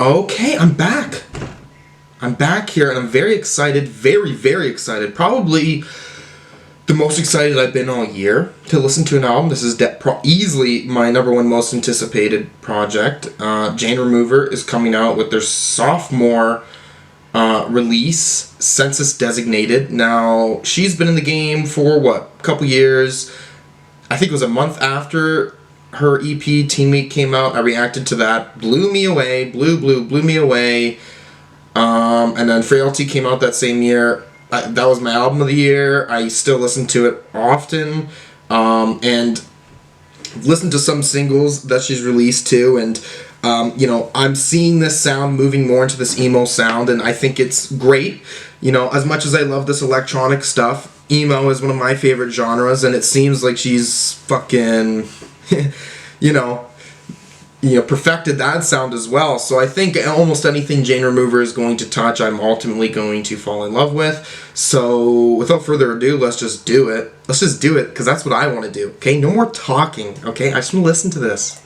Okay, I'm back. I'm back here and I'm very excited, very, very excited. Probably the most excited I've been all year to listen to an album. This is easily my #1 most anticipated project. Jane Remover is coming out with their sophomore release, Census Designated. Now, she's been in the game for, what, a couple years. I think it was a month after her EP Teammate came out. I reacted to that. Blew me away. Blew me away. And then Frailty came out that same year. That was my album of the year. I still listen to it often. And listened to some singles that she's released too. And, I'm seeing this sound moving more into this emo sound. And I think it's great. As much as I love this electronic stuff, emo is one of my favorite genres. And it seems like she's fucking... perfected that sound as well. So I think almost anything Jane Remover is going to touch, I'm ultimately going to fall in love with. So without further ado, let's just do it. Let's just do it, because that's what I want to do. Okay, no more talking. Okay, I just want to listen to this.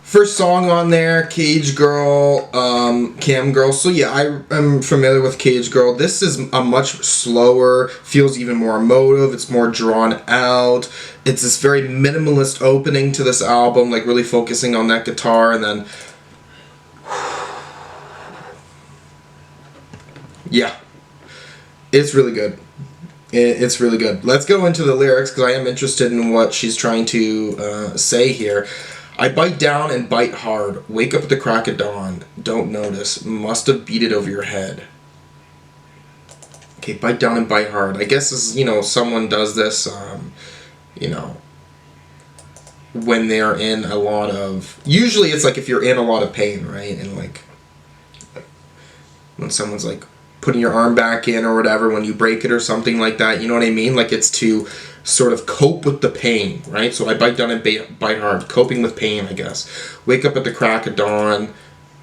First song on there, Cage Girl, Camgirl. So yeah, I am familiar with Cage Girl. This is a much slower, feels even more emotive. It's more drawn out. It's this very minimalist opening to this album, like really focusing on that guitar, and then yeah, it's really good. It's really good. Let's go into the lyrics because I am interested in what she's trying to say here. I bite down and bite hard. Wake up at the crack of dawn. Don't notice. Must have beat it over your head. Okay, bite down and bite hard. I guess this is, someone does this, when they're in a lot of... Usually it's like if you're in a lot of pain, right? And like when someone's like putting your arm back in or whatever, when you break it or something like that, you know what I mean? Like it's to sort of cope with the pain, right? So I bite down and bite hard, coping with pain, I guess. Wake up at the crack of dawn,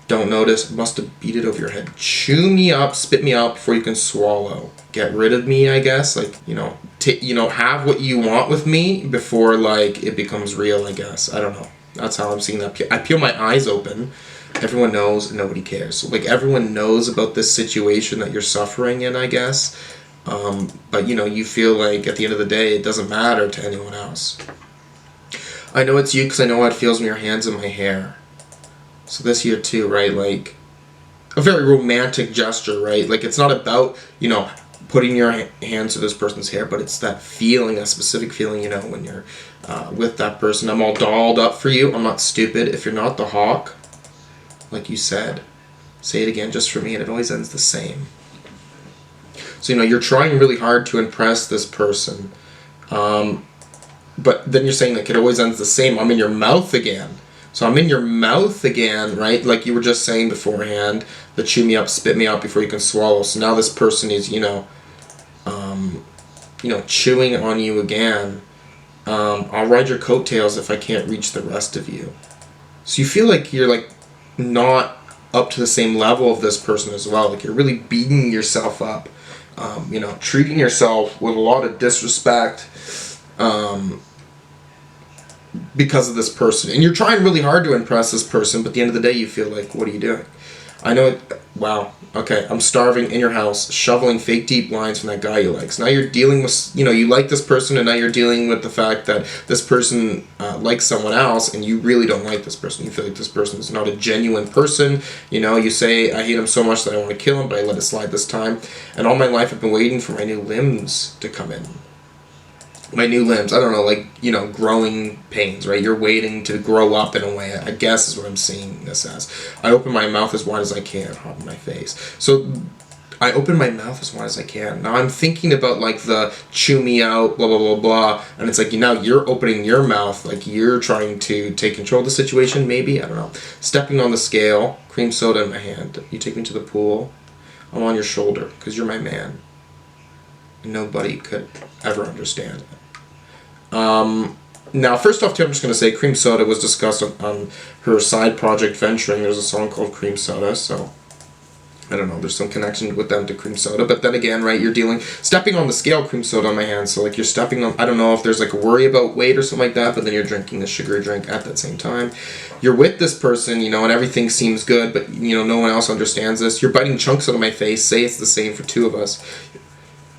don't notice, must have beat it over your head. Chew me up, spit me out before you can swallow. Get rid of me, I guess. Like, have what you want with me before, like, it becomes real, I guess. I don't know. That's how I'm seeing that. I peel my eyes open. Everyone knows and nobody cares. So, like, everyone knows about this situation that you're suffering in, I guess. But you feel like at the end of the day it doesn't matter to anyone else. I know it's you because I know how it feels when your hands in my hair. So this here too, right? Like a very romantic gesture, right? Like it's not about putting your hands to this person's hair, but it's that feeling, a specific feeling, when you're with that person. I'm all dolled up for you. I'm not stupid. If you're not the hawk, like you said, say it again just for me, and it always ends the same. So, you're trying really hard to impress this person. But then you're saying that it always ends the same. I'm in your mouth again. So I'm in your mouth again, right? Like you were just saying beforehand, the chew me up, spit me out before you can swallow. So now this person is, chewing on you again. I'll ride your coattails if I can't reach the rest of you. So you feel like you're like not up to the same level of this person as well. Like you're really beating yourself up. Treating yourself with a lot of disrespect. Because of this person, and you're trying really hard to impress this person, but at the end of the day you feel like, what are you doing? I know it. Wow, okay, I'm starving in your house, shoveling fake deep lines from that guy you like. So now you're dealing with, you like this person, and now you're dealing with the fact that this person likes someone else, and you really don't like this person. You feel like this person is not a genuine person. You say, I hate him so much that I want to kill him, but I let it slide this time. And all my life I've been waiting for my new limbs to come in. My new limbs, I don't know, like, growing pains, right? You're waiting to grow up in a way, I guess is what I'm seeing this as. I open my mouth as wide as I can, hop in my face. So I open my mouth as wide as I can. Now I'm thinking about like the chew me out, blah, blah, blah, blah. And it's like, now you're opening your mouth, like you're trying to take control of the situation, maybe, I don't know. Stepping on the scale, cream soda in my hand. You take me to the pool, I'm on your shoulder, because you're my man. And nobody could ever understand it. Now, first off, too, I'm just going to say Cream Soda was discussed on her side project Venturing. There's a song called Cream Soda, so I don't know, there's some connection with them to Cream Soda. But then again, right, you're stepping on the scale, Cream Soda on my hand, so like you're stepping on, I don't know if there's like a worry about weight or something like that, but then you're drinking the sugary drink at that same time. You're with this person, and everything seems good, but, no one else understands this. You're biting chunks out of my face, say it's the same for two of us.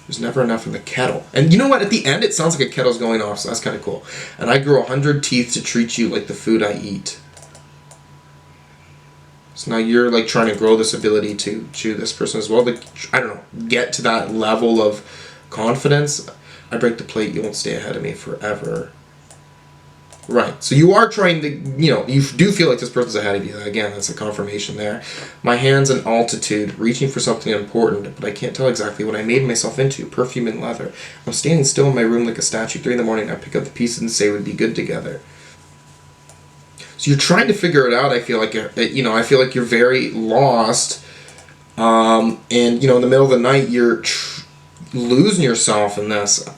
There's never enough in the kettle. And you know what? At the end, it sounds like a kettle's going off, so that's kind of cool. And I grow 100 teeth to treat you like the food I eat. So now you're like trying to grow this ability to chew this person as well. Like, I don't know, get to that level of confidence. I break the plate, you won't stay ahead of me forever. Right. So you are trying to, you do feel like this person's ahead of you. Again, that's a confirmation there. My hand's in altitude, reaching for something important, but I can't tell exactly what I made myself into. Perfume and leather. I'm standing still in my room like a statue. 3 a.m, I pick up the pieces and say we'd be good together. So you're trying to figure it out. I feel like, I feel like you're very lost. And, in the middle of the night, you're losing yourself in this.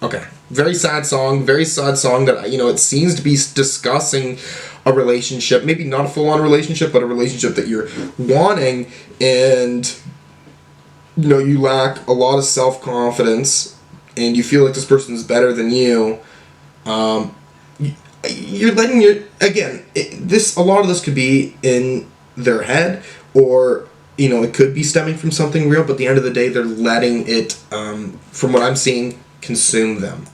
Okay. Very sad song that, it seems to be discussing a relationship, maybe not a full-on relationship, but a relationship that you're wanting, and, you lack a lot of self-confidence, and you feel like this person's better than you. You're letting a lot of this could be in their head, or, it could be stemming from something real, but at the end of the day, they're letting it, from what I'm seeing, consume them.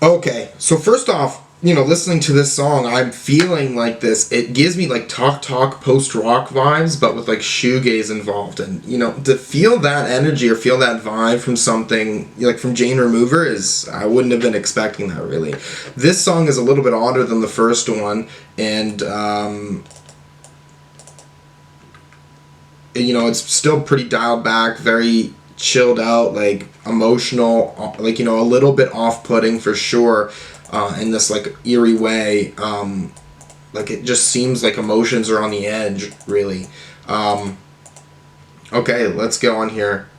Okay, so first off, listening to this song, I'm feeling like this. It gives me like talk post-rock vibes, but with like shoegaze involved. And, to feel that energy or feel that vibe from something like from Jane Remover I wouldn't have been expecting that really. This song is a little bit odder than the first one, and, it's still pretty dialed back, very chilled out, like emotional, like, a little bit off-putting for sure. In this like eerie way, like it just seems like emotions are on the edge, really. Okay, let's go on here.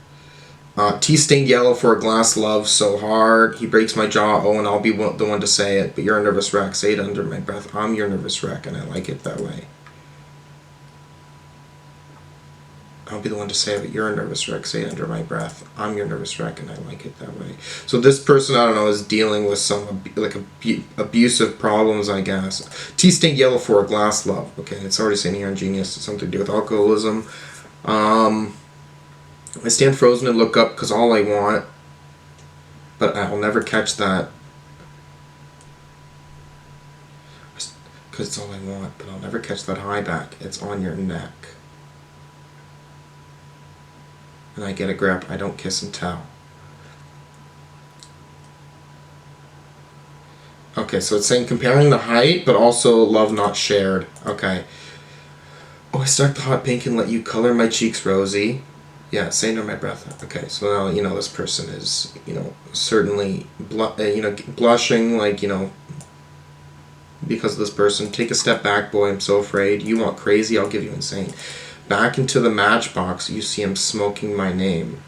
Tea-stained yellow for a glass love so hard. He breaks my jaw, oh, and I'll be the one to say it. But you're a nervous wreck, say it under my breath. I'm your nervous wreck, and I like it that way. I'll be the one to say it, but you're a nervous wreck, say it under my breath. I'm your nervous wreck, and I like it that way. So this person, I don't know, is dealing with some abusive problems, I guess. Tea-stained yellow for a glass love. Okay, it's already saying here in Genius. It's something to do with alcoholism. I stand frozen and look up because all I want, but I'll never catch that. Because it's all I want, but I'll never catch that high back. It's on your neck. And I get a grip, I don't kiss and tell. Okay, so it's saying comparing the height, but also love not shared. Okay. Oh, I stuck the hot pink and let you color my cheeks rosy. Yeah, say under my breath. Okay, so now, this person is, certainly, blushing, like, because of this person. Take a step back, boy, I'm so afraid. You want crazy, I'll give you insane. Back into the matchbox, you see him smoking my name.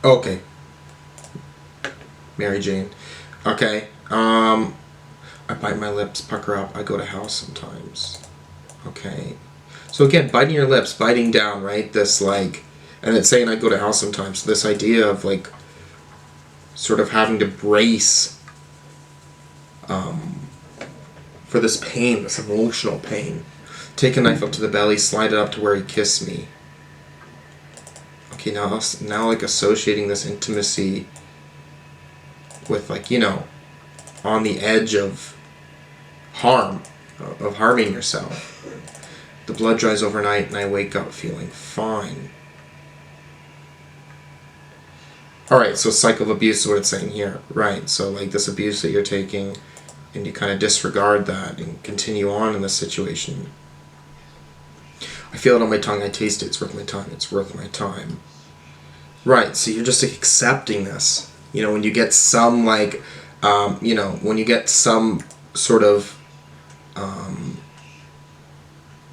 Okay. Mary Jane. Okay. I bite my lips, pucker up, I go to hell sometimes. Okay. So again, biting your lips, biting down, right? This like, and it's saying I go to hell sometimes. So this idea of like, sort of having to brace for this pain, this emotional pain. Take a knife up to the belly, slide it up to where he kissed me. Okay, now like associating this intimacy with like, on the edge of harming yourself. The blood dries overnight and I wake up feeling fine. Alright, so cycle of abuse is what it's saying here. Right, so like this abuse that you're taking and you kind of disregard that and continue on in this situation. I feel it on my tongue, I taste it, it's worth my time, it's worth my time. Right, so you're just accepting this. When you get some like, when you get some sort of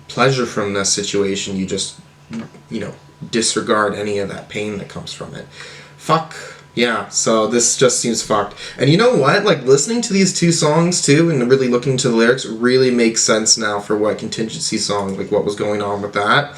pleasure from this situation, you just, disregard any of that pain that comes from it. Fuck. Yeah, so this just seems fucked. And you know what? Like, listening to these two songs, too, and really looking to the lyrics really makes sense now for what Contingency song, like, what was going on with that.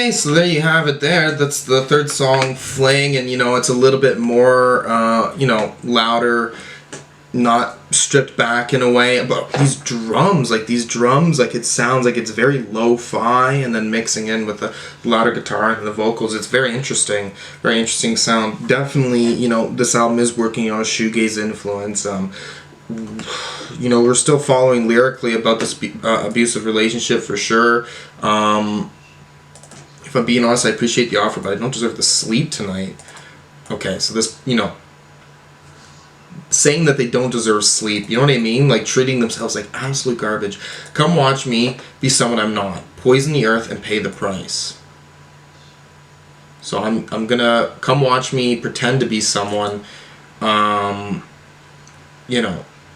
Okay, so there you have it there. That's the third song, Fling, and it's a little bit more, louder, not stripped back in a way. But these drums, it sounds like it's very lo-fi, and then mixing in with the louder guitar and the vocals, it's very interesting sound. Definitely, this album is working on a shoegaze influence. We're still following lyrically about this abusive relationship for sure. If I'm being honest, I appreciate the offer, but I don't deserve to sleep tonight. Okay, so this, saying that they don't deserve sleep, you know what I mean? Like treating themselves like absolute garbage. Come watch me be someone I'm not. Poison the earth and pay the price. So I'm gonna come watch me pretend to be someone,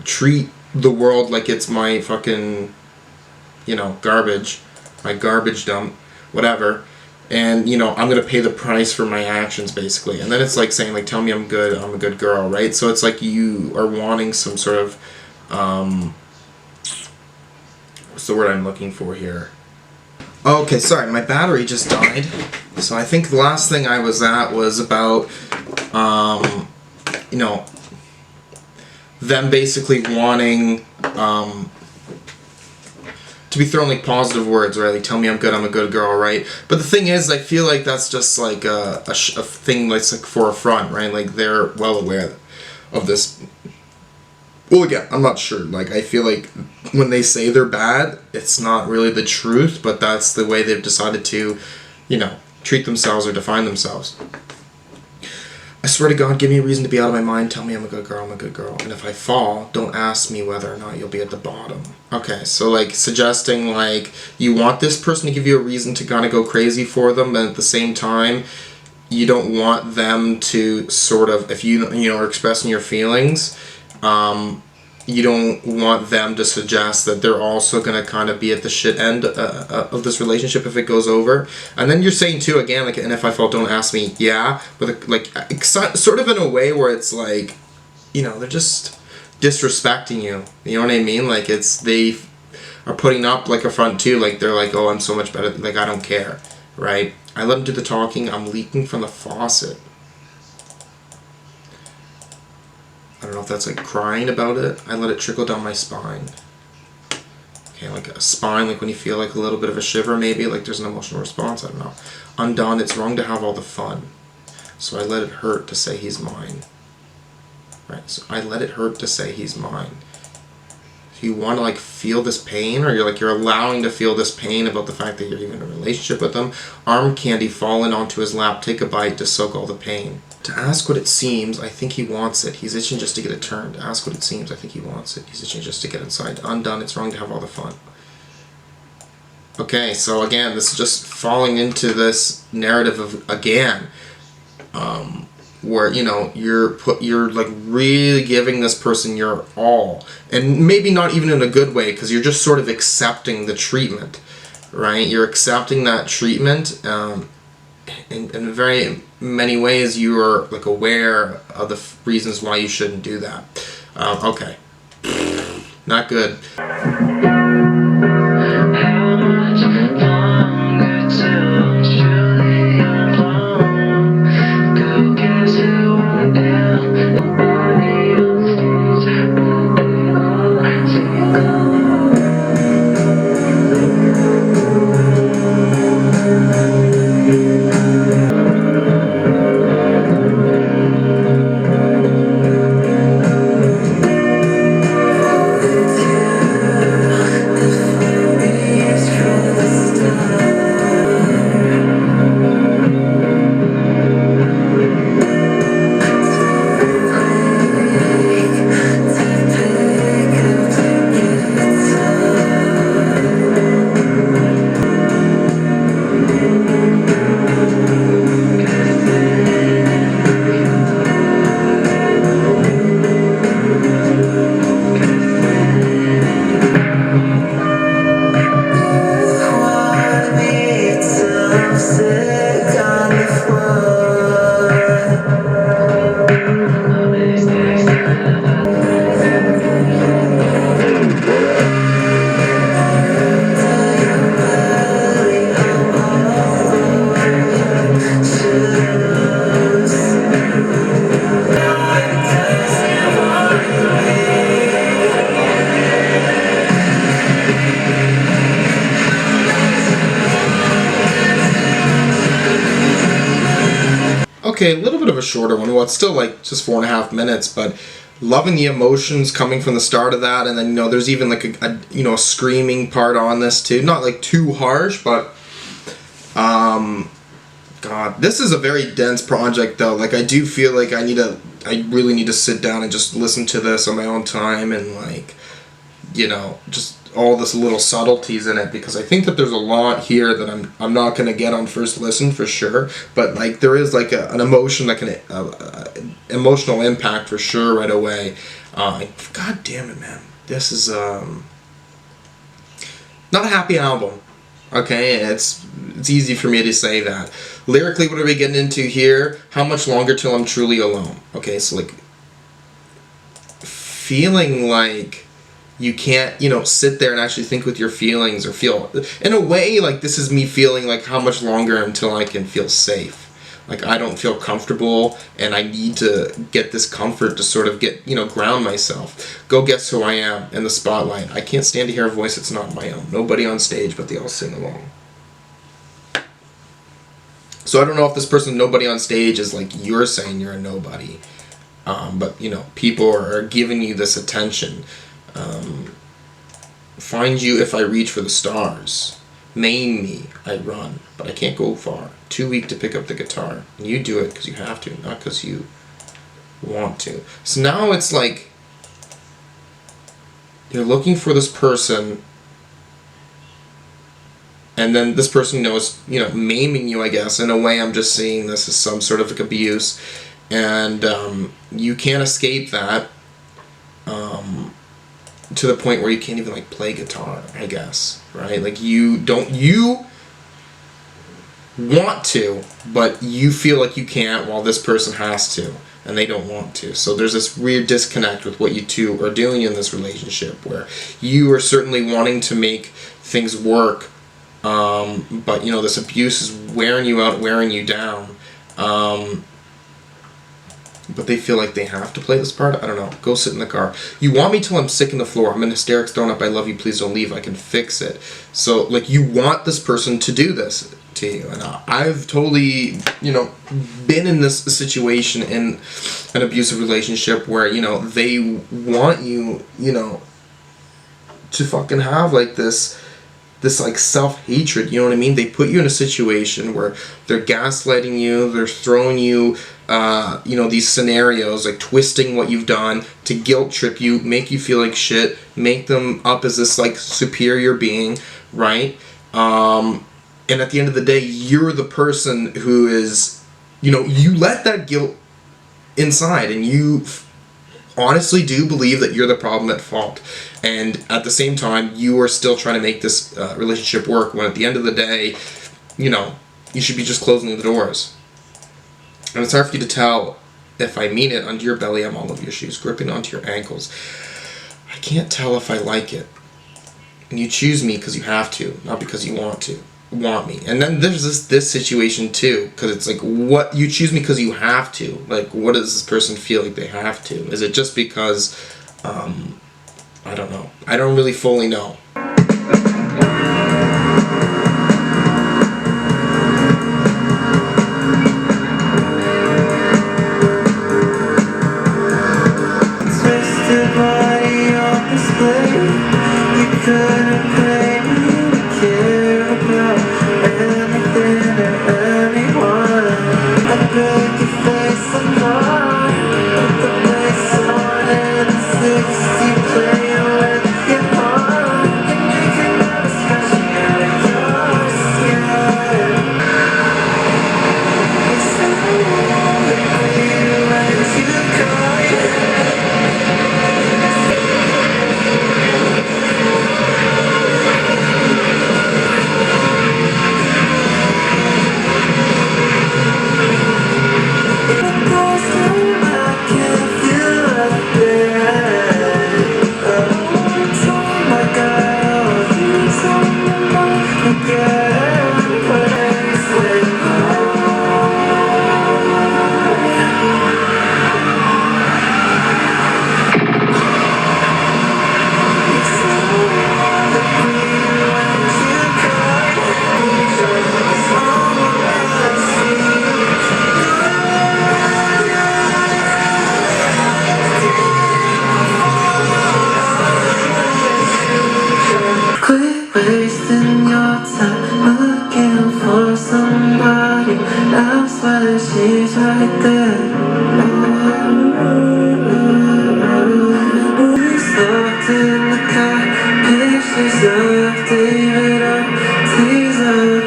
treat the world like it's my fucking, garbage, my garbage dump, whatever. And I'm gonna pay the price for my actions, basically. And then it's like saying, like, tell me I'm good, I'm a good girl, right? So it's like you are wanting some sort of what's the word I'm looking for here? Okay, sorry, my battery just died. So I think the last thing I was at was about them basically wanting to be thrown like positive words, right? Like, tell me I'm good, I'm a good girl, right? But the thing is, I feel like that's just like a thing that's like for a front, right? Like, they're well aware of this. Well, again, I'm not sure. Like, I feel like when they say they're bad, it's not really the truth, but that's the way they've decided to, treat themselves or define themselves. I swear to God, give me a reason to be out of my mind. Tell me I'm a good girl, I'm a good girl. And if I fall, don't ask me whether or not you'll be at the bottom. Okay, so like suggesting like you want this person to give you a reason to kind of go crazy for them, but at the same time, you don't want them to sort of, if you are expressing your feelings, you don't want them to suggest that they're also going to kind of be at the shit end of this relationship if it goes over. And then you're saying too, again, like, and if I fall, don't ask me. Yeah, but like sort of in a way where it's like, they're just disrespecting you. You know what I mean? Like, they are putting up like a front too. Like, they're like, oh, I'm so much better. Like, I don't care, right? I let them do the talking. I'm leaking from the faucet. I don't know if that's like crying about it. I let it trickle down my spine. Okay, like a spine, like when you feel like a little bit of a shiver, maybe, like there's an emotional response, I don't know. Undone, it's wrong to have all the fun. So I let it hurt to say he's mine. Right, so I let it hurt to say he's mine. If you want to like feel this pain, or you're allowing to feel this pain about the fact that you're even in a relationship with them, arm candy falling onto his lap, take a bite to soak all the pain. To ask what it seems, I think he wants it. He's itching just to get it turned. To ask what it seems, I think he wants it. He's itching just to get inside. Undone, it's wrong to have all the fun. Okay, so again, this is just falling into this narrative of, again, where, you're like really giving this person your all. And maybe not even in a good way, because you're just sort of accepting the treatment, right? You're accepting that treatment, in very many ways you are like aware of the reasons why you shouldn't do that. Okay. Not good. Okay, a little bit of a shorter one. Well, it's still like just 4.5 minutes, but loving the emotions coming from the start of that, and then, you know, there's even like a screaming part on this too. Not like too harsh, but God, this is a very dense project though. Like, I do feel like I really need to sit down and just listen to this on my own time, and like, you know, just all this little subtleties in it, because I think that there's a lot here that I'm not gonna get on first listen for sure, but like there is like an emotion that can emotional impact for sure right away. God damn it, man, this is not a happy album. Okay, it's easy for me to say that. Lyrically, what are we getting into here? How much longer till I'm truly alone? Okay, so like feeling like you can't, you know, sit there and actually think with your feelings, or feel, in a way, like this is me feeling like how much longer until I can feel safe. Like, I don't feel comfortable, and I need to get this comfort to sort of get, you know, ground myself. Go guess who I am in the spotlight. I can't stand to hear a voice that's not my own. Nobody on stage, but they all sing along. So I don't know if this person, nobody on stage, is like you're saying you're a nobody. But, you know, people are giving you this attention. Find you if I reach for the stars. Name me, I run, but I can't go far. Too weak to pick up the guitar. And you do it because you have to, not because you want to. So now it's like you're looking for this person, and then this person knows, you know, maiming you, I guess. In a way, I'm just seeing this as some sort of like abuse, and you can't escape that. To the point where you can't even like play guitar, I guess, right? Like you want to, but you feel like you can't, while this person has to, and they don't want to. So there's this weird disconnect with what you two are doing in this relationship, where you are certainly wanting to make things work, but, you know, this abuse is wearing you out, wearing you down. But they feel like they have to play this part. I don't know. Go sit in the car. You want me till I'm sick in the floor. I'm in hysterics, thrown up. I love you. Please don't leave. I can fix it. So, like, you want this person to do this to you. And I've totally, you know, been in this situation in an abusive relationship where, you know, they want you, you know, to fucking have, like, this like self-hatred, you know what I mean? They put you in a situation where they're gaslighting you, they're throwing you, you know, these scenarios, like twisting what you've done to guilt trip you, make you feel like shit, make them up as this like superior being, right? And at the end of the day, you're the person who is, you know, you let that guilt inside, and you honestly do believe that you're the problem at fault, and at the same time you are still trying to make this relationship work, when at the end of the day, you know, you should be just closing the doors. And it's hard for you to tell if I mean it. Under your belly, I'm all over your shoes, gripping onto your ankles. I can't tell if I like it, and you choose me because you have to, not because you want me. And then there's this situation too, because it's like, what, you choose me because you have to. Like, what does this person feel like they have to? Is it just because I don't know. I don't really fully know. she's right there. Locked in the car, pictures of David Ortiz on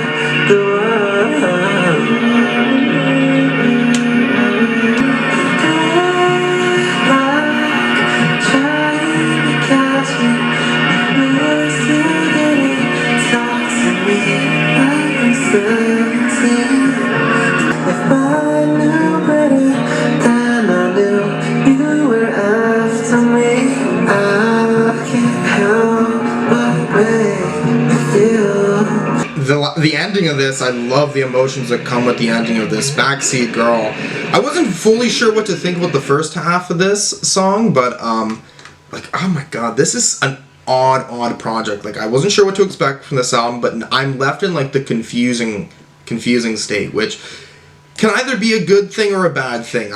the wall. Trying to catch me, you're still getting talk to me like I'm 17. If I knew better than I knew you were after me, I can't help but make you feel. The ending of this, I love the emotions that come with the ending of this. Backseat Girl. I wasn't fully sure what to think about the first half of this song, but like, oh my god, this is an odd project. Like, I wasn't sure what to expect from this album, but I'm left in like the confusing state, which can either be a good thing or a bad thing.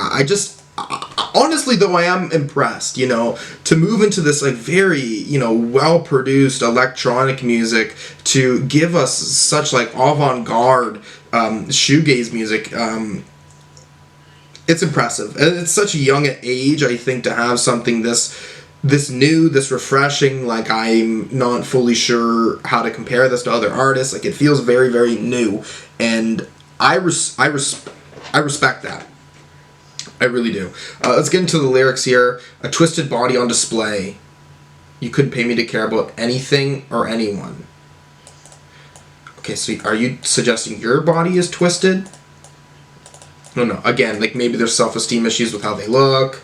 Honestly though, I am impressed, you know, to move into this like very, you know, well-produced electronic music, to give us such like avant-garde shoegaze music. It's impressive. It's such a young age, I think, to have something this new, this refreshing. Like, I'm not fully sure how to compare this to other artists. Like, it feels very, very new, and I respect that. I really do. Let's get into the lyrics here. A twisted body on display. You couldn't pay me to care about anything or anyone. Okay, so are you suggesting your body is twisted? No. Again, like, maybe there's self-esteem issues with how they look.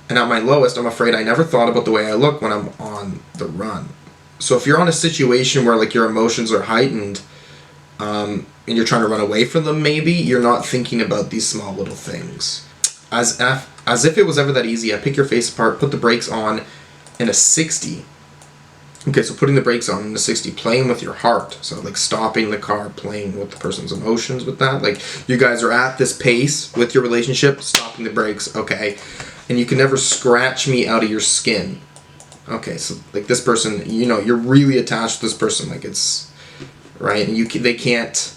And at my lowest, I'm afraid I never thought about the way I look when I'm on the run. So if you're on a situation where, like, your emotions are heightened, and you're trying to run away from them, maybe, you're not thinking about these small little things. As if it was ever that easy, I pick your face apart, put the brakes on in a 60. Okay, so putting the brakes on in a 60, playing with your heart. So, like, stopping the car, playing with the person's emotions with that. Like, you guys are at this pace with your relationship, stopping the brakes, okay. And you can never scratch me out of your skin. Okay, so, like, this person, you know, you're really attached to this person. Like, it's, right? And they can't,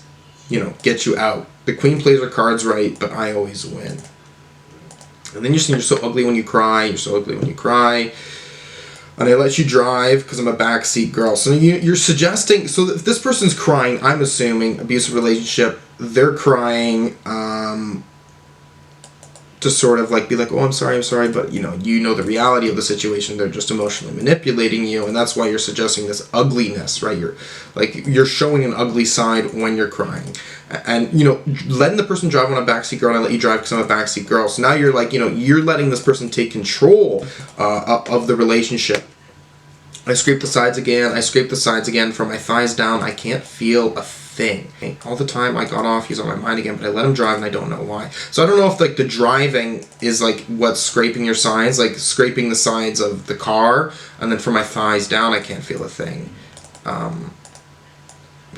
you know, get you out. The queen plays her cards right, but I always win. And then you're saying you're so ugly when you cry, you're so ugly when you cry. And I let you drive because I'm a backseat girl. So you're suggesting, so if this person's crying, I'm assuming, abusive relationship, they're crying to sort of like be like, oh, I'm sorry, but you know the reality of the situation. They're just emotionally manipulating you, and that's why you're suggesting this ugliness, right? You're showing an ugly side when you're crying. And, you know, letting the person drive on a backseat girl, and I let you drive because I'm a backseat girl. So now you're like, you know, you're letting this person take control of the relationship. I scrape the sides again from my thighs down. I can't feel a thing. All the time I got off, he's on my mind again, but I let him drive and I don't know why. So I don't know if like the driving is like what's scraping your sides, like scraping the sides of the car, and then from my thighs down I can't feel a thing.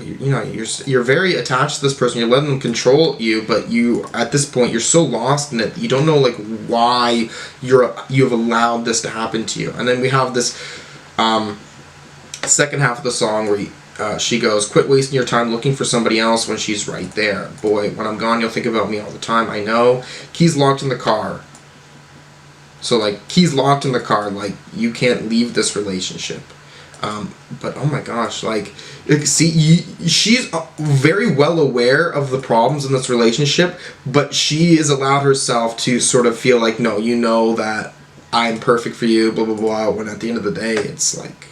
You know, you're very attached to this person. You're letting them control you, but you, at this point, you're so lost in it. You don't know like why you have allowed this to happen to you. And then we have this second half of the song where she goes, "Quit wasting your time looking for somebody else when she's right there. Boy, when I'm gone, you'll think about me all the time. I know. Keys locked in the car." So like, keys locked in the car. Like, you can't leave this relationship. But oh my gosh, like, see, she's very well aware of the problems in this relationship, but she has allowed herself to sort of feel like, no, you know that I'm perfect for you, blah, blah, blah, when at the end of the day, it's like,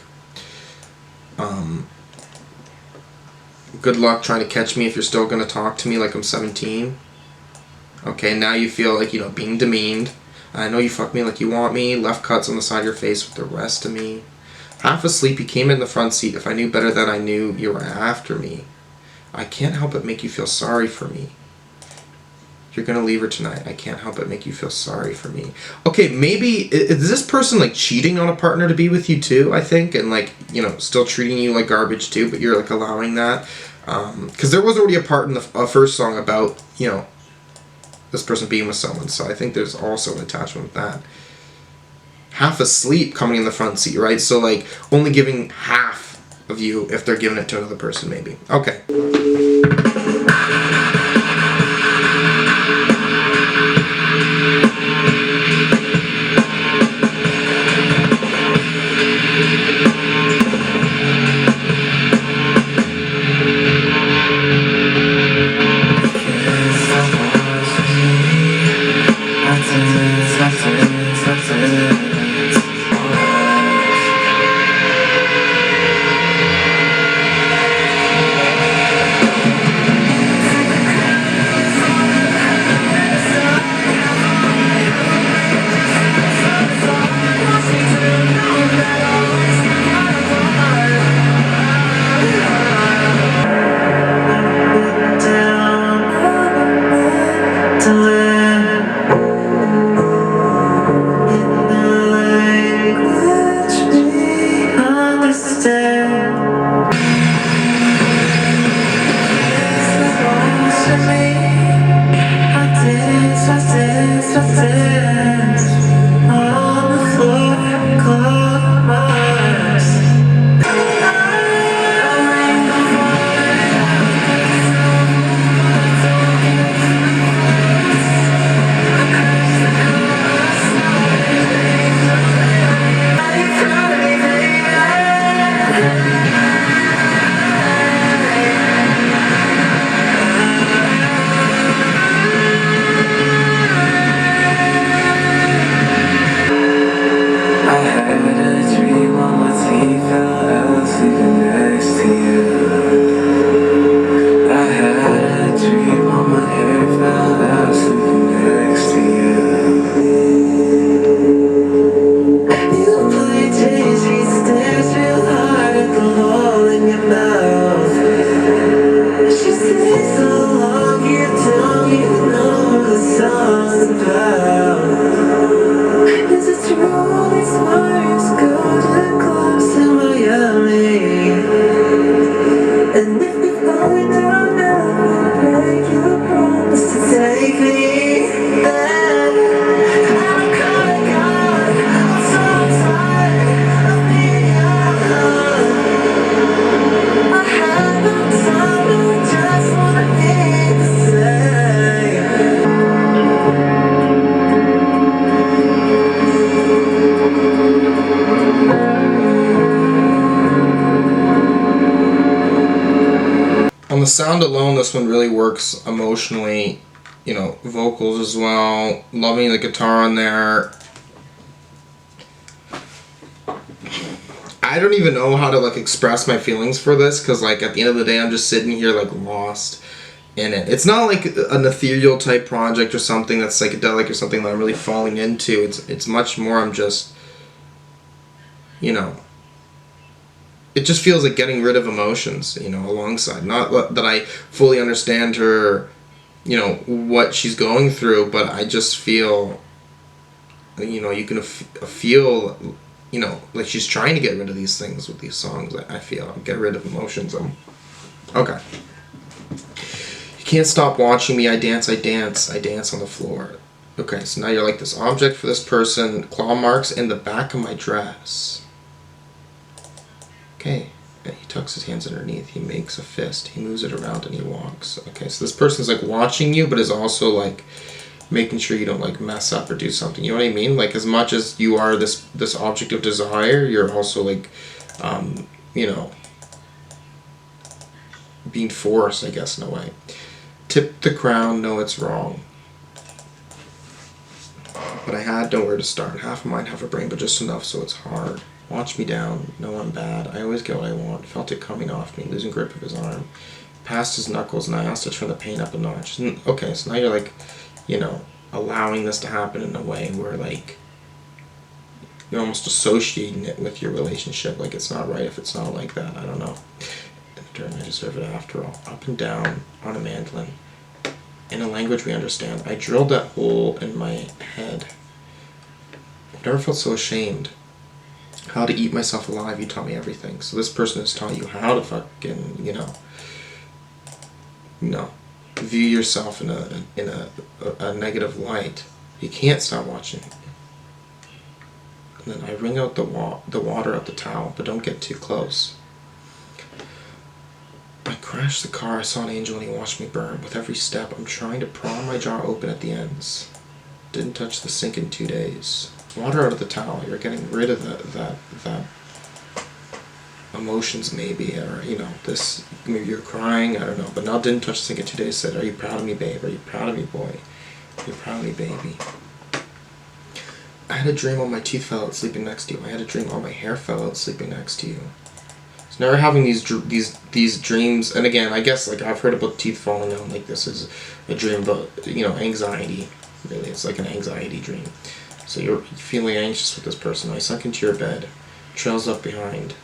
good luck trying to catch me if you're still going to talk to me like I'm 17. Okay, now you feel like, you know, being demeaned. I know you fuck me like you want me, left cuts on the side of your face with the rest of me. Half asleep, you came in the front seat. If I knew better than I knew, you were after me. I can't help but make you feel sorry for me. You're gonna leave her tonight. I can't help but make you feel sorry for me. Okay, maybe, is this person like cheating on a partner to be with you too, I think? And like, you know, still treating you like garbage too, but you're like allowing that? Because there was already a part in the first song about, you know, this person being with someone. So I think there's also an attachment with that. Half asleep coming in the front seat, right? So like only giving half of you if they're giving it to another person, maybe. Okay. to live in the language we understand. On the sound alone, this one really works emotionally. You know, vocals as well. Loving the guitar on there. I don't even know how to like express my feelings for this, because like at the end of the day, I'm just sitting here like lost in it. It's not like an ethereal type project or something that's psychedelic or something that I'm really falling into. It's much more I'm just, you know, it just feels like getting rid of emotions, you know, alongside. Not that I fully understand her, you know, what she's going through, but I just feel, you know, you can feel, you know, like she's trying to get rid of these things with these songs. I feel get rid of emotions. Okay. You can't stop watching me. I dance on the floor. Okay, so now you're like this object for this person. Claw marks in the back of my dress. Okay. And he tucks his hands underneath. He makes a fist. He moves it around and he walks. Okay, so this person's like watching you, but is also like making sure you don't like mess up or do something. You know what I mean? Like as much as you are this object of desire, you're also like, you know, being forced, I guess, in a way. Tip the crown. No, it's wrong. But I had nowhere to start. Half a mind, half a brain, but just enough so it's hard. Watch me down. No, I'm bad. I always get what I want. Felt it coming off me, losing grip of his arm. Passed his knuckles, and I asked to turn the pain up a notch. Okay, so now you're like, you know, allowing this to happen in a way where like you're almost associating it with your relationship. Like it's not right if it's not like that. I don't know. I deserve it after all. Up and down on a mandolin. In a language we understand. I drilled that hole in my head. I've never felt so ashamed. How to eat myself alive, you taught me everything. So this person has taught you how to fucking, you know, view yourself in a negative light. You can't stop watching. And then I wring out the water out the towel, but don't get too close. I crashed the car, I saw an angel and he watched me burn. With every step, I'm trying to pry my jaw open at the ends. Didn't touch the sink in 2 days. Water out of the towel, you're getting rid of that emotions maybe, or, you know, this, maybe you're crying, I don't know, but now didn't touch the sink in 2 days, said, are you proud of me, babe? Are you proud of me, boy? Are you proud of me, baby? I had a dream all my teeth fell out sleeping next to you. I had a dream all my hair fell out sleeping next to you. So never having these dreams, and again, I guess, like, I've heard about teeth falling out, like, this is a dream about, you know, anxiety, really, it's like an anxiety dream. So you're feeling anxious with this person. I sunk into your bed, trails up behind.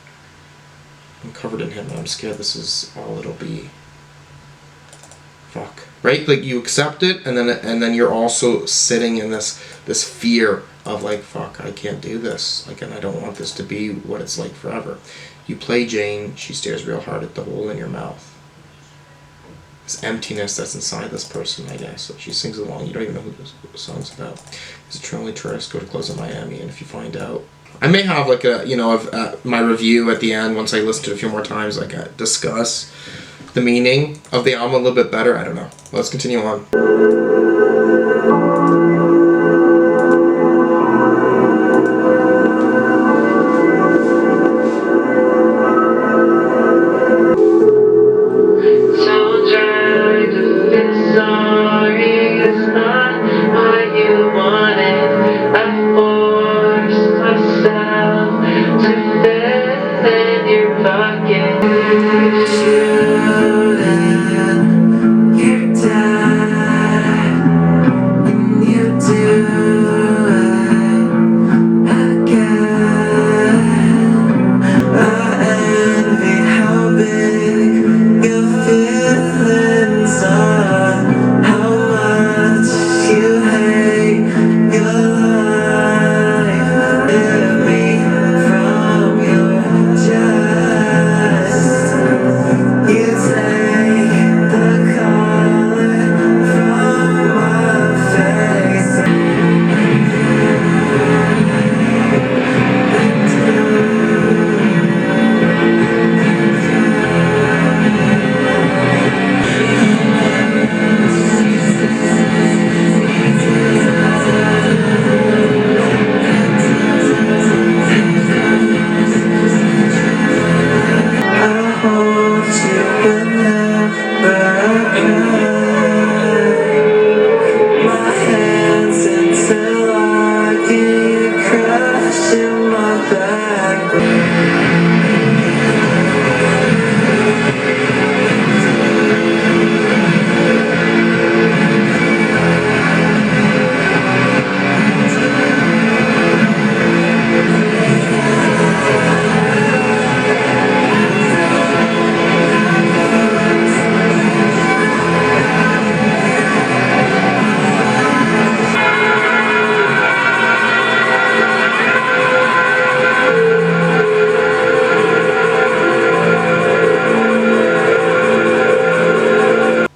I'm covered in him, and I'm scared this is all it'll be. Fuck. right? Like you accept it, and then you're also sitting in this fear of like, fuck, I can't do this, like, and I don't want this to be what it's like forever. You play Jane, she stares real hard at the hole in your mouth. This emptiness that's inside this person, I guess. So she sings along. You don't even know who the song's about. It's a truly tourist go to close in Miami, and if you find out, I may have like a my review at the end once I listen to it a few more times, like discuss the meaning of the album a little bit better. I don't know. Let's continue on.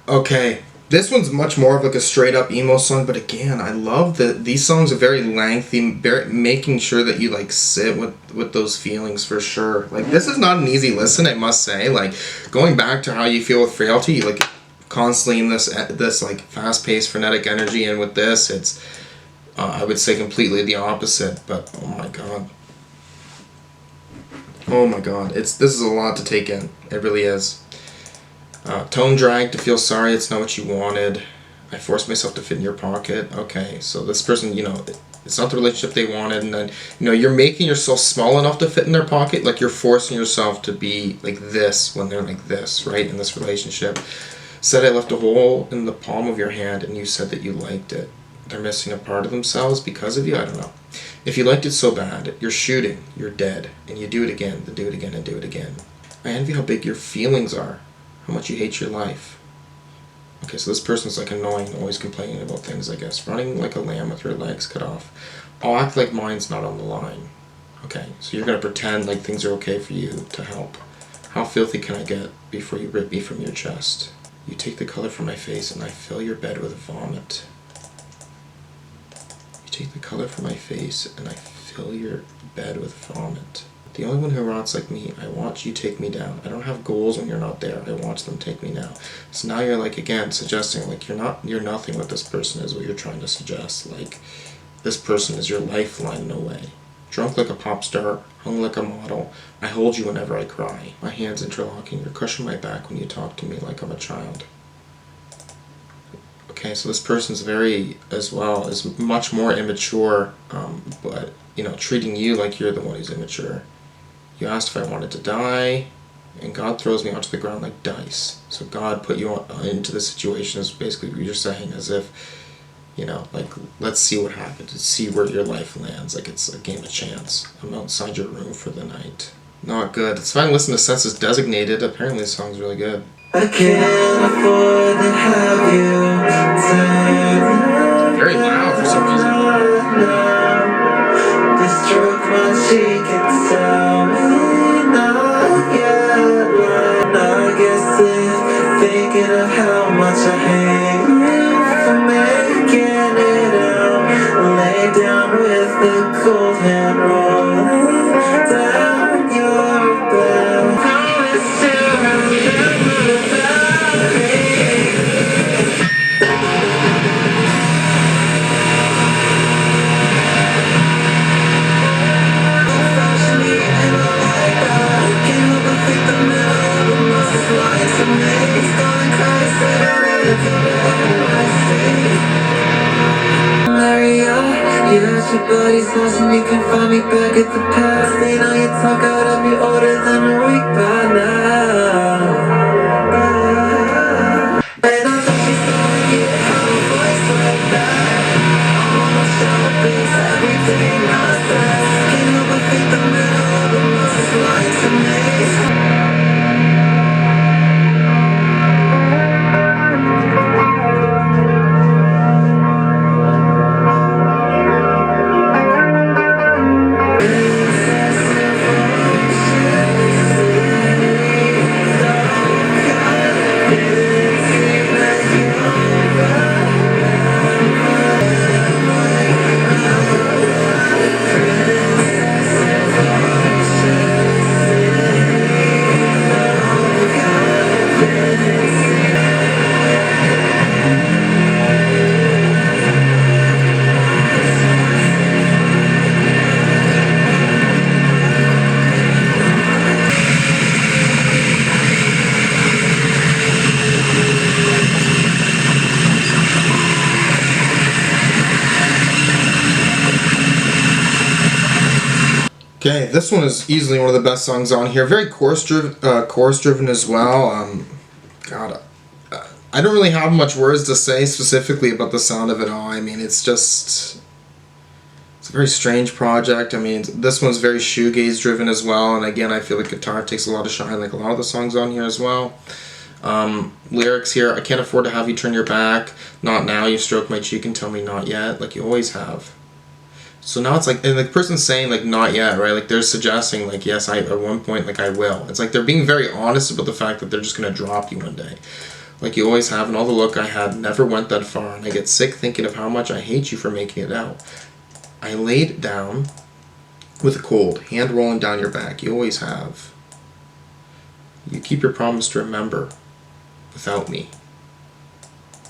Okay, this one's much more of like a straight up emo song, but again, I love that these songs are very lengthy, making sure that you like sit with those feelings for sure. Like this is not an easy listen, I must say. Like going back to how you feel with Frailty, like constantly in this like fast paced frenetic energy, and with this, it's I would say completely the opposite. But oh my god, this is a lot to take in. It really is. Tone drag to feel sorry, it's not what you wanted. I forced myself to fit in your pocket. Okay, so this person, it's not the relationship they wanted, and then, you're making yourself small enough to fit in their pocket, like you're forcing yourself to be like this when they're like this, right, in this relationship. Said I left a hole in the palm of your hand, and you said that you liked it. They're missing a part of themselves because of you? I don't know. If you liked it so bad, you're shooting, you're dead, and you do it again, then do it again, and do it again. I envy how big your feelings are. How much you hate your life. Okay, so this person's like annoying, always complaining about things, I guess. Running like a lamb with her legs cut off. I'll act like mine's not on the line. Okay, so you're gonna pretend like things are okay for you to help. How filthy can I get before you rip me from your chest? You take the color from my face and I fill your bed with vomit. You take the color from my face and I fill your bed with vomit. The only one who rots like me, I watch you take me down. I don't have goals when you're not there. I watch them take me now. So now you're like, again, suggesting like you're nothing what this person is, what you're trying to suggest. Like this person is your lifeline in a way. Drunk like a pop star, hung like a model. I hold you whenever I cry. My hands interlocking, you're crushing my back when you talk to me like I'm a child. Okay, so this person's is much more immature, but treating you like you're the one who's immature. You asked if I wanted to die, and God throws me onto the ground like dice. So God put you into the situation is basically what you're saying, as if, like, let's see what happens, let's see where your life lands, like it's a game of chance. I'm outside your room for the night. Not good. It's fine to listen to Census Designated. Apparently this song's really good. I can't afford to have you turn Very loud for some reason. just stroke my cheek and tell me not yet. I guess if thinking of how much I hate you for making it out, lay down with the cold hand rolling down your back. Promise to remember about me. You're at your buddy's house and you can find me back at the past. They know you talk out of me older than a week by now. And I know she's sorry you have a voice like that. I'm on my shoulders, everything I said. Can't help but think the middle of the month is lying to me. Okay, this one is easily one of the best songs on here. Very chorus driven as well. God, I don't really have much words to say specifically about the sound of it all. I mean, it's a very strange project. I mean, this one's very shoegaze driven as well. And again, I feel like guitar takes a lot of shine, like a lot of the songs on here as well. Lyrics here: I can't afford to have you turn your back. Not now. You stroke my cheek and tell me not yet, like you always have. So now it's like, and the person's saying like not yet, right? Like they're suggesting like yes, I at one point like I will. It's like they're being very honest about the fact that they're just gonna drop you one day, like you always have. And all the look I had never went that far, and I get sick thinking of how much I hate you for making it out. I laid down with a cold hand rolling down your back. You always have. You keep your promise to remember without me.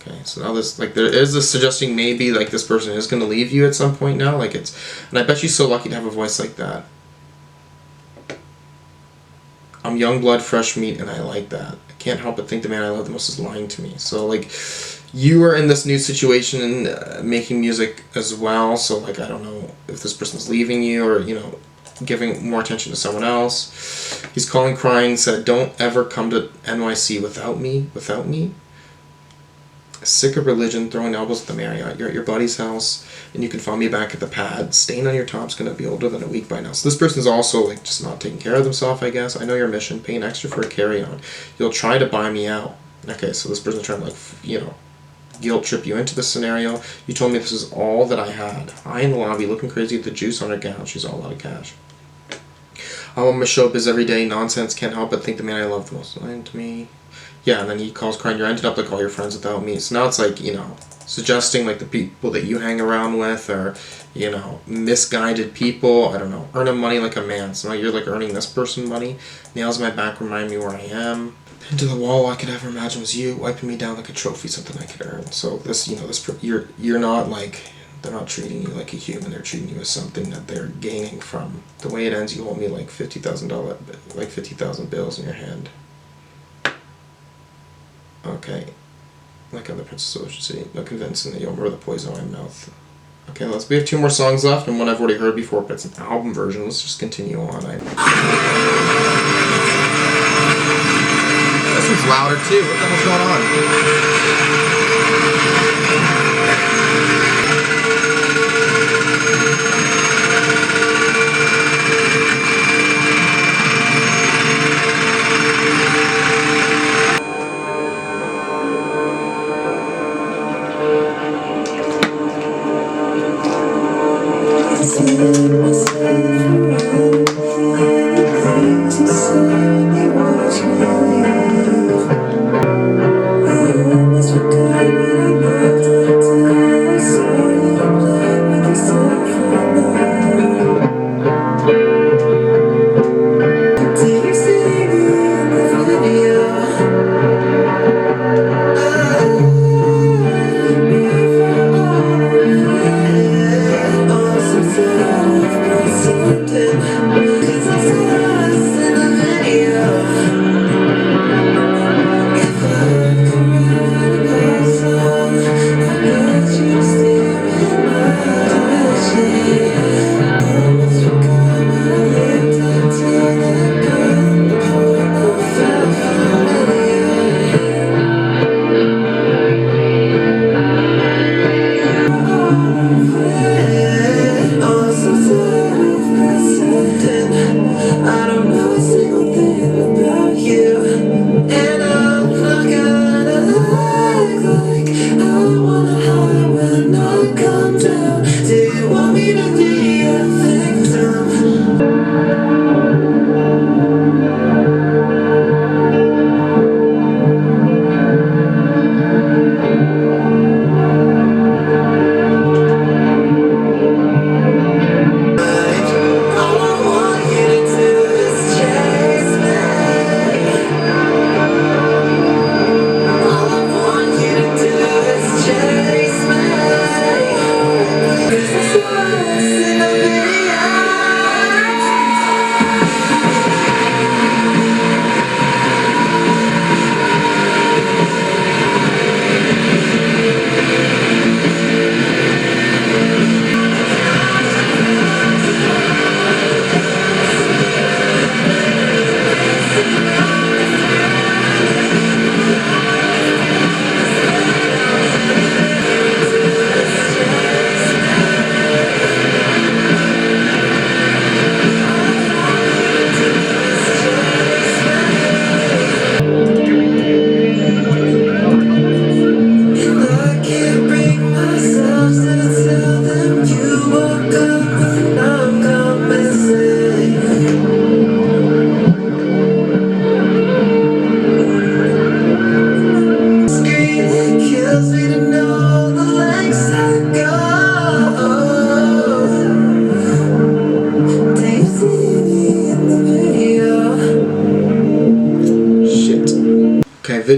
Okay, so now this, like, there is this suggesting maybe, like, this person is going to leave you at some point now, like, it's, and I bet she's so lucky to have a voice like that. I'm young blood, fresh meat, and I like that. I can't help but think the man I love the most is lying to me. So, like, you are in this new situation, making music as well, so, like, I don't know if this person's leaving you or, you know, giving more attention to someone else. He's calling, crying, said, don't ever come to NYC without me, without me. Sick of religion, throwing elbows at the Marriott. You're at your buddy's house, and you can find me back at the pad. Stain on your top's gonna be older than a week by now. So this person's also like just not taking care of themselves, I guess. I know your mission. Paying extra for a carry-on. You'll try to buy me out. Okay, so this person's trying to, like, you know, guilt trip you into this scenario. You told me this is all that I had. I in the lobby looking crazy with the juice on her gown. She's all out of cash. I'm on my showbiz every day. Nonsense. Can't help but think the man I love the most lying to me. Yeah, and then he calls crying, you ended up like all your friends without me. So now it's like, you know, suggesting like the people that you hang around with are, you know, misguided people. I don't know, earning money like a man. So now you're like earning this person money. Nails my back remind me where I am. Into the wall I could ever imagine was you, wiping me down like a trophy, something I could earn. So this, you know, you're not like, they're not treating you like a human. They're treating you as something that they're gaining from. The way it ends, you hold me like $50,000, like 50,000 bills in your hand. Okay. Like other Princess of Ocean City. No convincing that you'll murder the poison in my mouth. Okay, we have 2 more songs left, and one I've already heard before, but it's an album version. Let's just continue on. This one's louder too. What the hell's going on?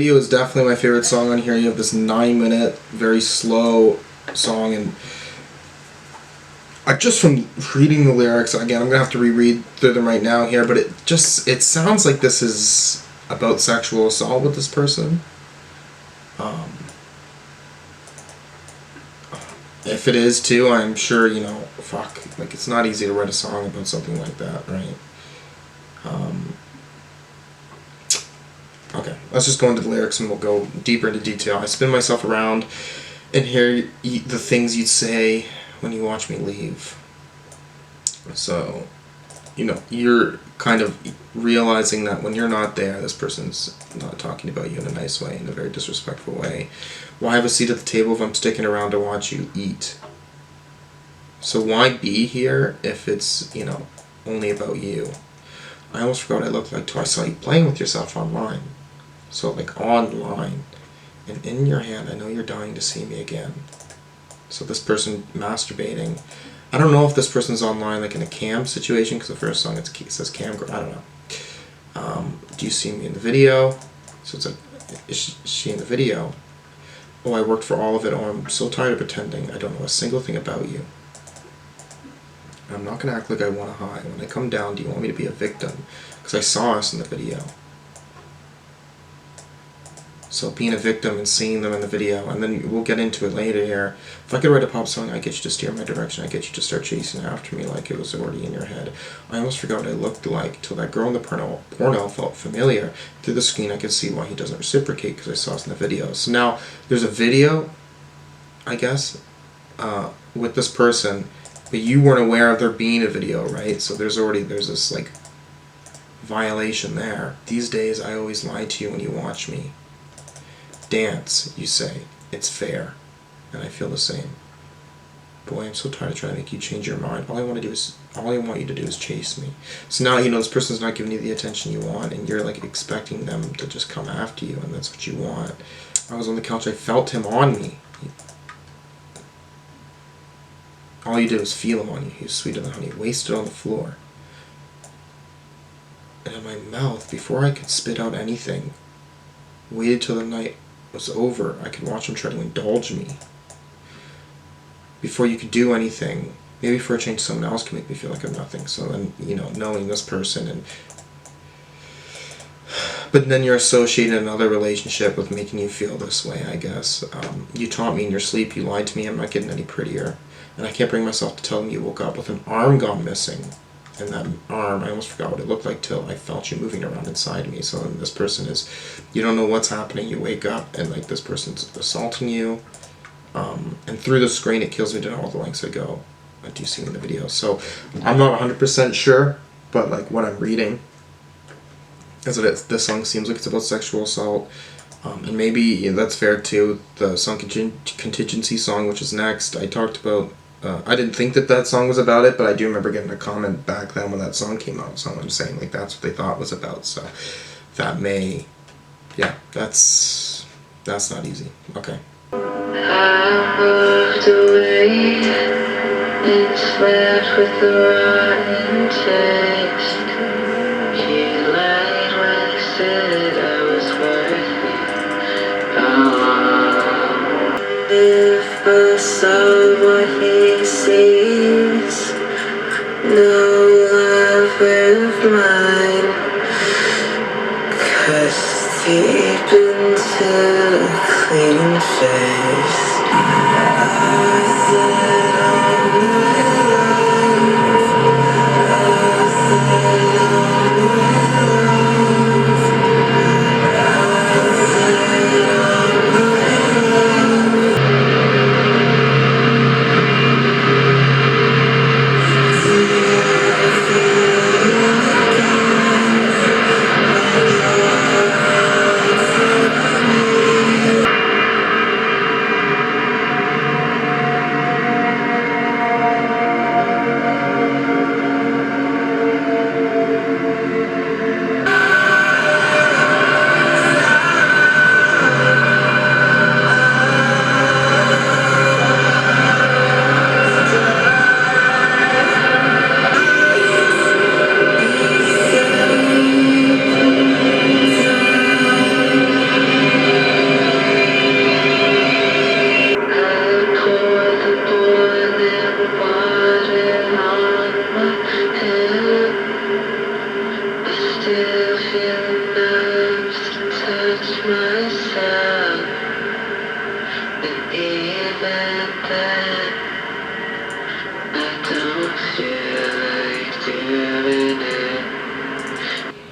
video is definitely my favorite song on here. You have this 9-minute, very slow song, and I just from reading the lyrics, again, I'm gonna have to reread through them right now here, but it sounds like this is about sexual assault with this person. If it is too, I'm sure, you know, fuck, like it's not easy to write a song about something like that, right? Okay, let's just go into the lyrics and we'll go deeper into detail. I spin myself around and hear the things you'd say when you watch me leave. So, you know, you're kind of realizing that when you're not there, this person's not talking about you in a nice way, in a very disrespectful way. Why have a seat at the table if I'm sticking around to watch you eat? So why be here if it's, you know, only about you? I almost forgot what I looked like till I saw you playing with yourself online. So like online. And in your hand, I know you're dying to see me again. So this person masturbating. I don't know if this person's online like in a cam situation, because the first song it says Camgirl. I don't know. Do you see me in the video? So it's like, is she in the video? Oh, I worked for all of it. Oh, I'm so tired of pretending. I don't know a single thing about you. And I'm not going to act like I want to hide. When I come down, do you want me to be a victim? Because I saw us in the video. So being a victim and seeing them in the video, and then we'll get into it later here. If I could write a pop song, I get you to steer my direction. I get you to start chasing after me like it was already in your head. I almost forgot what I looked like till that girl in the porno felt familiar. Through the screen, I could see why he doesn't reciprocate because I saw us in the video. So now there's a video, I guess, with this person, but you weren't aware of there being a video, right? So there's this like violation there. These days, I always lie to you when you watch me dance, you say. It's fair. And I feel the same. Boy, I'm so tired of trying to make you change your mind. All I want you to do is chase me. So now, you know, this person's not giving you the attention you want, and you're like expecting them to just come after you, and that's what you want. I was on the couch, I felt him on me. All you did was feel him on you. He was sweeter than honey, wasted on the floor. And in my mouth, before I could spit out anything, waited till the night was over. I could watch him try to indulge me. Before you could do anything, maybe for a change someone else can make me feel like I'm nothing. So then, you know, knowing this person but then you're associating another relationship with making you feel this way, I guess. You taught me in your sleep, you lied to me, I'm not getting any prettier. And I can't bring myself to tell him you woke up with an arm gone missing. And that arm, I almost forgot what it looked like till I felt you moving around inside me. So then this person is, you don't know what's happening, you wake up and like this person's assaulting you. And through the screen it kills me to know all the lengths I go. What do you see in the video? So I'm not 100% sure, but like what I'm reading is that this song seems like it's about sexual assault. And maybe that's fair too. The song Contingency song, which is next, I talked about. I didn't think that song was about it, but I do remember getting a comment back then when that song came out. Someone saying like that's what they thought it was about. So that may, yeah, that's not easy. Okay. I moved away and slept with the rotten taste. He lied when he said I was worth it. If I saw what he sees, no love of mine, 'cause deep into a clean face, I said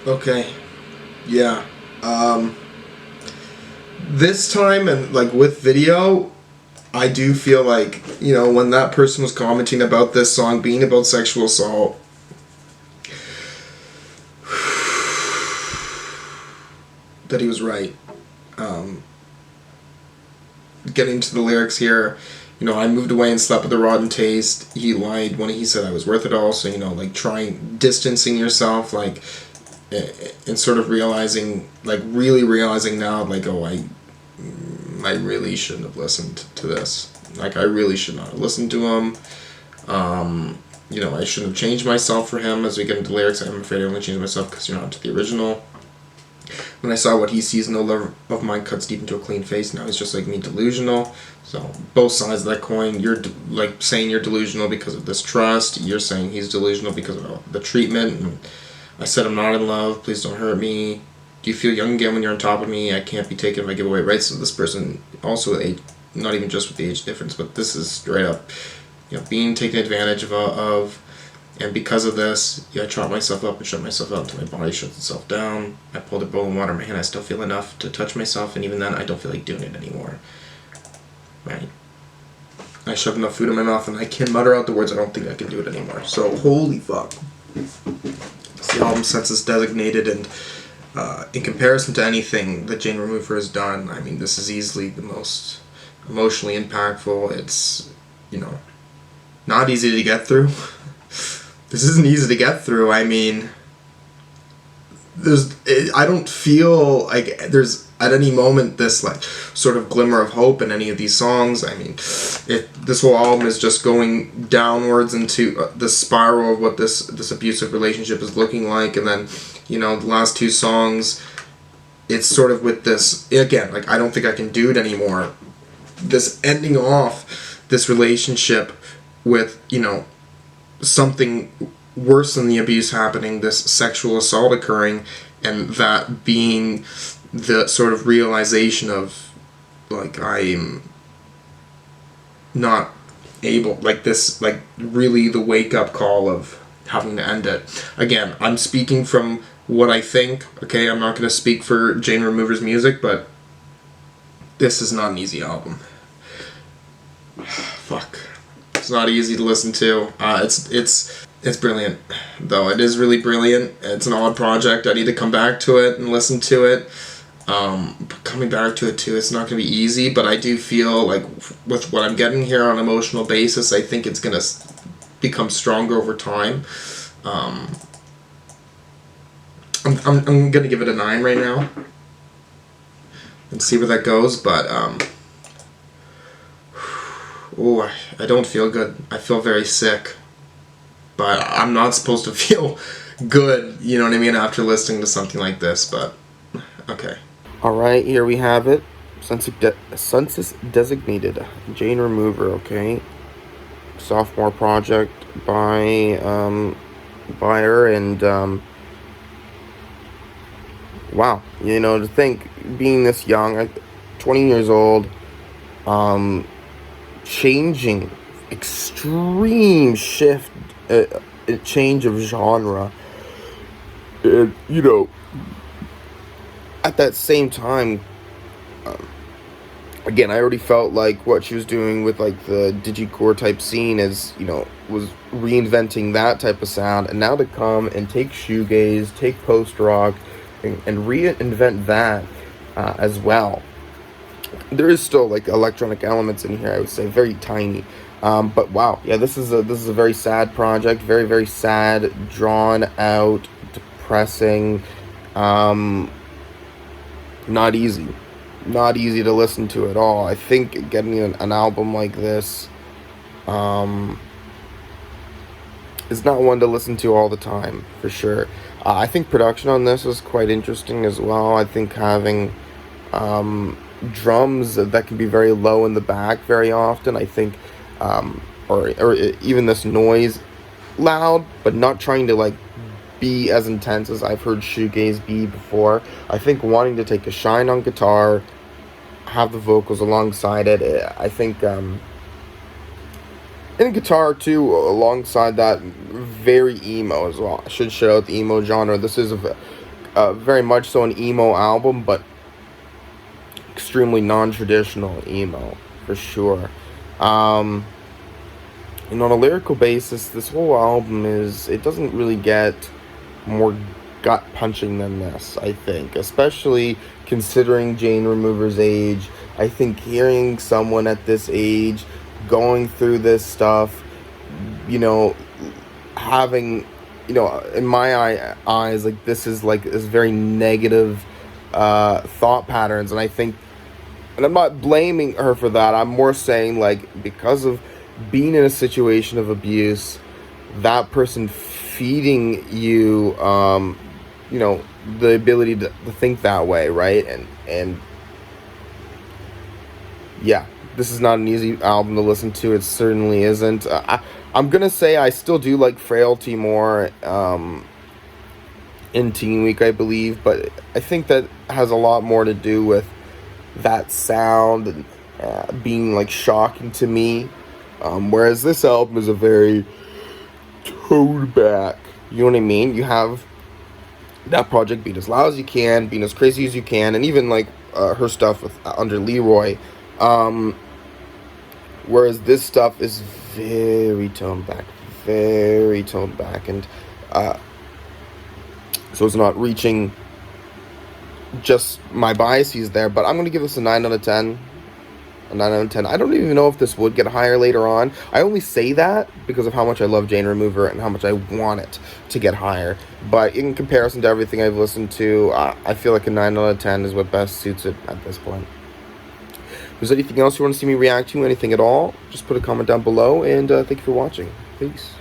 Okay. Yeah. This time, and like with video, I do feel like, you know, when that person was commenting about this song being about sexual assault, that he was right. Getting to the lyrics here, you know, I moved away and slept with a rotten taste. He lied when he said I was worth it all. So, you know, like trying, distancing yourself, like, and sort of realizing, like really realizing now, like, oh, I really shouldn't have listened to this. Like, I really should not have listened to him. You know, I shouldn't have changed myself for him. As we get into lyrics, I'm afraid I only changed myself because you're not to the original. When I saw what he sees, no love of mine cuts deep into a clean face. Now he's just like me, delusional. So both sides of that coin. You're like saying you're delusional because of this trust. You're saying he's delusional because of the treatment. And I said I'm not in love. Please don't hurt me. Do you feel young again when you're on top of me? I can't be taken if I give away rights to this person. Also, age, not even just with the age difference, but this is straight up, you know, being taken advantage of. And because of this, yeah, I chopped myself up and shut myself out until my body shuts itself down. I pulled a bowl of water in my hand. I still feel enough to touch myself, and even then, I don't feel like doing it anymore. Right? I shoved enough food in my mouth, and I can mutter out the words. I don't think I can do it anymore. So, holy fuck. It's the album Census Designated, and in comparison to anything that Jane Remover has done, I mean, this is easily the most emotionally impactful. It's, you know, not easy to get through. This isn't easy to get through. I mean, I don't feel like there's at any moment this like sort of glimmer of hope in any of these songs. I mean, this whole album is just going downwards into the spiral of what this abusive relationship is looking like, and then, you know, the last two songs, it's sort of with this again, like, I don't think I can do it anymore. This ending off this relationship with, you know, something worse than the abuse happening, this sexual assault occurring, and that being the sort of realization of, like, I'm not able, like, this, like, really the wake-up call of having to end it. Again, I'm speaking from what I think, okay? I'm not going to speak for Jane Remover's music, but this is not an easy album. Fuck. It's not easy to listen to. It's brilliant, though. It is really brilliant. It's an odd project. I need to come back to it and listen to it. But coming back to it too, it's not going to be easy, but I do feel like with what I'm getting here on an emotional basis, I think it's going to become stronger over time. I'm going to give it a 9 right now and see where that goes, but oh, I don't feel good. I feel very sick. But I'm not supposed to feel good, you know what I mean, after listening to something like this, but okay. Alright, here we have it. Census Designated. Jane Remover, okay. Sophomore project by her, and wow, you know, to think, being this young, 20 years old, changing, extreme shift, a change of genre, and, you know, at that same time, again, I already felt like what she was doing with, like, the digicore type scene is, you know, was reinventing that type of sound, and now to come and take shoegaze, take post-rock, and reinvent that as well. There is still, like, electronic elements in here, I would say, very tiny. But wow, yeah, this is a very sad project, very, very sad, drawn out, depressing, not easy to listen to at all. I think getting an album like this is not one to listen to all the time, for sure. I think production on this is quite interesting as well. I think having drums that can be very low in the back very often, I think, or even this noise, loud, but not trying to, like, be as intense as I've heard shoegaze be before. I think wanting to take a shine on guitar, have the vocals alongside it. I think in guitar too, alongside that, very emo as well. I should shout out the emo genre. This is very much so an emo album, but extremely non-traditional emo, for sure. And on a lyrical basis, this whole album it doesn't really get more gut punching than this, I think, especially considering Jane Remover's age. I think hearing someone at this age going through this stuff, having, in my eyes, like, this is very negative thought patterns, and I think, and I'm not blaming her for that, I'm more saying, like, because of being in a situation of abuse, that person feeding you, the ability to think that way, right? And yeah, this is not an easy album to listen to. It certainly isn't. I'm gonna say I still do like Frailty more in Teen Week, I believe, but I think that has a lot more to do with that sound and being like shocking to me. Whereas this album is a very toned back. You know what I mean? You have that project being as loud as you can, being as crazy as you can, and even like her stuff with under Leroy. Whereas this stuff is very toned back, and so it's not reaching just my biases there. But I'm gonna give this a 9 out of 10. A 9 out of 10. I don't even know if this would get higher later on. I only say that because of how much I love Jane Remover and how much I want it to get higher. But in comparison to everything I've listened to, I feel like a 9 out of 10 is what best suits it at this point. If there's anything else you want to see me react to, anything at all, just put a comment down below, and thank you for watching. Peace.